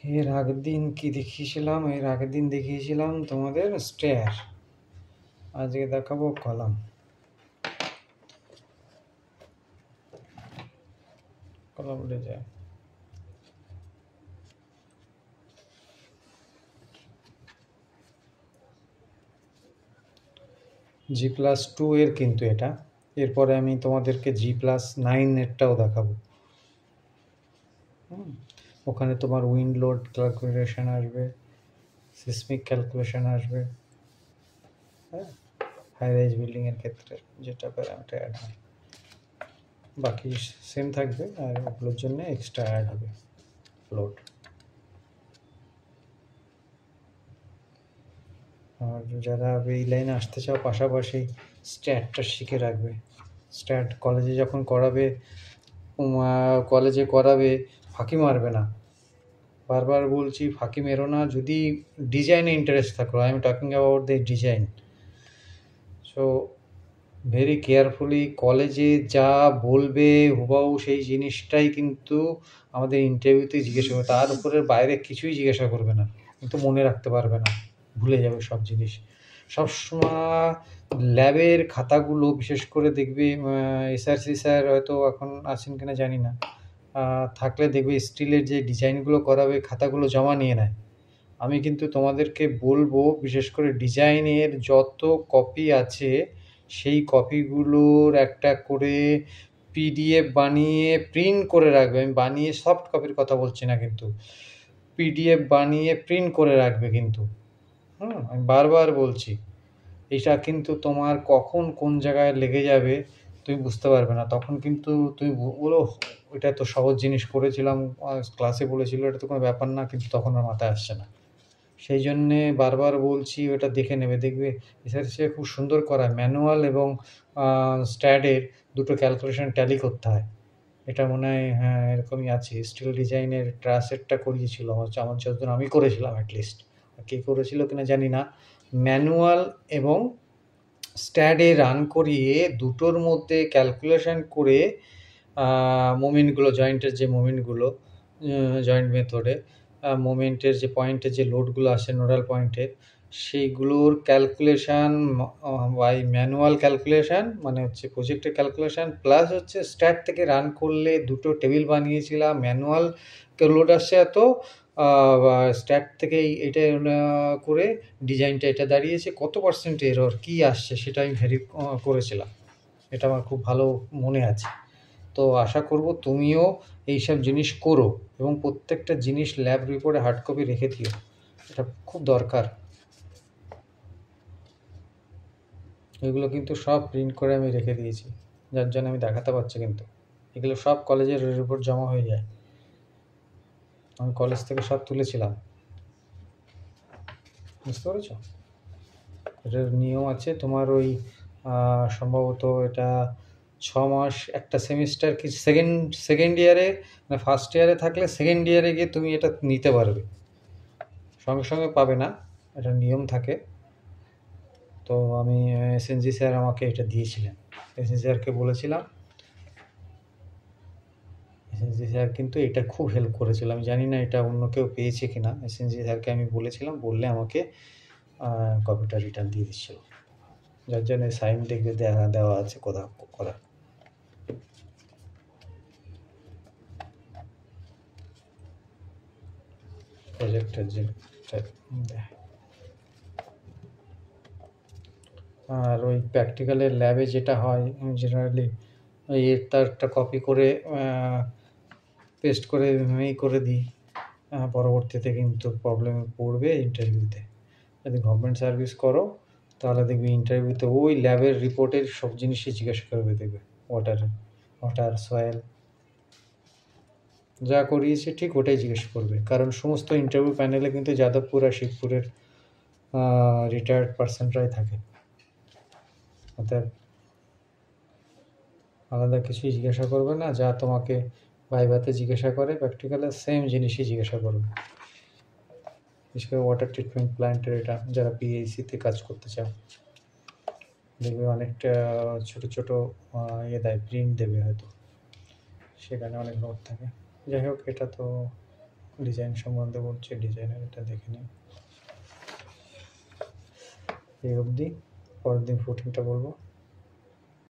এর আগের দিন কি দেখিয়েছিলাম? এর আগের দিন দেখিয়েছিলাম তোমাদের স্টেয়ার। আজকে দেখাবো কলাম। কলাম উঠে যায়। G+2 এর কিন্তু এটা। এরপরে আমি তোমাদেরকে G+9 এরটাও দেখাবো। ওখানে তোমার উইন্ড লোড ক্যালকুলেশন আসবে, সিসমিক ক্যালকুলেশন আসবে, হ্যাঁ, হাই রাইজ বিল্ডিং এর ক্ষেত্রে যেটা প্যারামিটার অ্যাড হয়। বাকি সেম থাকবে, আর ওগুলোর জন্য এক্সট্রা অ্যাড হবে লোড। আর যারা এই লাইনে আসতে চাও পাশাপাশি স্ট্যাটটা শিখে রাখবে। স্ট্যাট কলেজে যখন করাবে, ফাঁকি মারবে না। বারবার বলছি, ফাঁকি মেরো না। যদি ডিজাইনে ইন্টারেস্ট থাকো, I am talking about the design, so very carefully কলেজে যা বলবে হুবাহু সেই জিনিসটাই কিন্তু আমাদের ইন্টারভিউতে জিজ্ঞাসা করবে। তার উপরের বাইরে কিছুই জিজ্ঞাসা করবে না, কিন্তু মনে রাখতে পারবে না, ভুলে যাবে সব জিনিস। সবসময় ল্যাবের খাতাগুলো বিশেষ করে দেখবে, এসআরসি স্যার হয়তো এখন আছেন কিনা জানি না, থাকলে দেখবে স্টিলের যে ডিজাইনগুলো করাবে খাতাগুলো জমা নিয়ে নেয়। আমি কিন্তু তোমাদেরকে বলবো, বিশেষ করে ডিজাইনের যত কপি আছে সেই কপিগুলোর একটা করে পিডিএফ বানিয়ে প্রিন্ট করে রাখবে। আমি বানিয়ে সফট কপির কথা বলছি না, কিন্তু পিডিএফ বানিয়ে প্রিন্ট করে রাখবে কিন্তু। আমি বারবার বলছি, এটা কিন্তু তোমার কখন কোন জায়গায় লেগে যাবে তুমি বুঝতে পারবে না। তখন কিন্তু তুমি বলো, এটা তো সহজ জিনিস করেছিলাম, ক্লাসে বলেছিল, এটা তো কোনো ব্যাপার না, কিন্তু তখন আর মাথায় আসছে না। সেই জন্যে বারবার বলছি, ওটা দেখে নেবে। দেখবে এসআরসি খুব সুন্দর করায়, ম্যানুয়াল এবং স্ট্যাডের দুটো ক্যালকুলেশন ট্যালি করতে হয়। এটা মনে হয়, হ্যাঁ, এরকমই আছে। স্টিল ডিজাইনের ট্রাসেরটা করিয়েছিল আমার যতদিন আমি করেছিলাম, অ্যাটলিস্ট। কে করেছিল কিনা জানি না। ম্যানুয়াল এবং স্ট্যাডে রান করিয়ে দুটোর মধ্যে ক্যালকুলেশন করে মোমেন্টগুলো, জয়েন্টের যে মোমেন্টগুলো, জয়েন্ট মেথডে মোমেন্টের যে পয়েন্টের যে লোডগুলো আসে নোডাল পয়েন্টের, সেইগুলোর ক্যালকুলেশান বাই ম্যানুয়াল ক্যালকুলেশান, মানে হচ্ছে প্রজেক্টের ক্যালকুলেশান, প্লাস হচ্ছে স্ট্যাট থেকে রান করলে দুটো টেবিল বানিয়েছিলাম। ম্যানুয়াল লোড আসছে এত, স্ট্যাট থেকে এটা করে ডিজাইনটা এটা দাঁড়িয়েছে, কত পার্সেন্ট এরর কী আসছে সেটা আমি করেছিলাম। এটা আমার খুব ভালো মনে আছে। তো আশা করব তুমিও এইসব জিনিস করো, এবং প্রত্যেকটা জিনিস ল্যাব রিপোর্টে হার্ড কপি রেখে দিও, এটা খুব দরকার। এগুলো কিন্তু সব প্রিন্ট করে আমি রেখে দিয়েছি, যার জন্য আমি দেখাতে পারছি। কিন্তু এগুলো সব কলেজের রিপোর্ট জমা হয়ে যায়, আমি কলেজ থেকে সব তুলেছিলাম। বুঝতে পেরেছ? এটার নিয়ম আছে তোমার, ওই সম্ভবত এটা 6 মাস একটা সেমিস্টার, কি সেকেন্ড ইয়ারে, মানে ফার্স্ট ইয়ারে থাকলে সেকেন্ড ইয়ারে গিয়ে তুমি এটা নিতে পারবে, সঙ্গে সঙ্গে পাবে না, এটা নিয়ম থাকে। তো আমি এসএনজি স্যার আমাকে এটা দিয়েছিলেন, এসএনজি স্যারকে বলেছিলাম। এসএনজি স্যার কিন্তু এটা খুব হেল্প করেছিল। আমি জানি না এটা অন্য কেউ পেয়েছে কিনা। এসএনজি স্যারকে আমি বলেছিলাম, বললে আমাকে কপিটা রিটার্ন দিয়ে দিচ্ছিল, যার জন্য সাইন দেখবে দেওয়া আছে কোথাও করা। প্রজেক্টের যে, আর ওই প্র্যাকটিক্যালের ল্যাবে যেটা হয় জেনারেলি, ওই তার একটা কপি করে পেস্ট করে করে দিই। পরবর্তীতে কিন্তু প্রবলেমে পড়বে ইন্টারভিউতে। যদি গভর্নমেন্ট সার্ভিস করো তাহলে দেখবি ইন্টারভিউতে ওই ল্যাবের রিপোর্টের সব জিনিসই জিজ্ঞাসা করবে। দেখবে ওয়াটার সয়েল যা করিয়েছে ঠিক ওটাই জিজ্ঞেস করবে, কারণ সমস্ত ইন্টারভিউ প্যানেলে কিন্তু যাদবপুর আর শিবপুরের রিটায়ার্ড পার্সনরাই থাকে। অর্থাৎ আলাদা কিছুই জিজ্ঞাসা করবে না, যা তোমাকে ভাইভাতে জিজ্ঞাসা করে প্র্যাকটিক্যালে সেম জিনিসই জিজ্ঞাসা করবে। বিশেষ করে ওয়াটার ট্রিটমেন্ট প্ল্যান্টের, এটা যারা পিএইসিতে কাজ করতে চাও দেখবে অনেকটা ছোট ছোট প্রিন্ট দেবে হয়তো, সেখানে অনেক নোট থাকে। যাই হোক, এটা তো ডিজাইন সম্বন্ধে বলছে, ডিজাইনের এটা দেখে নিন। এই অবধি, পরের দিন ফুটিংটা বলবো।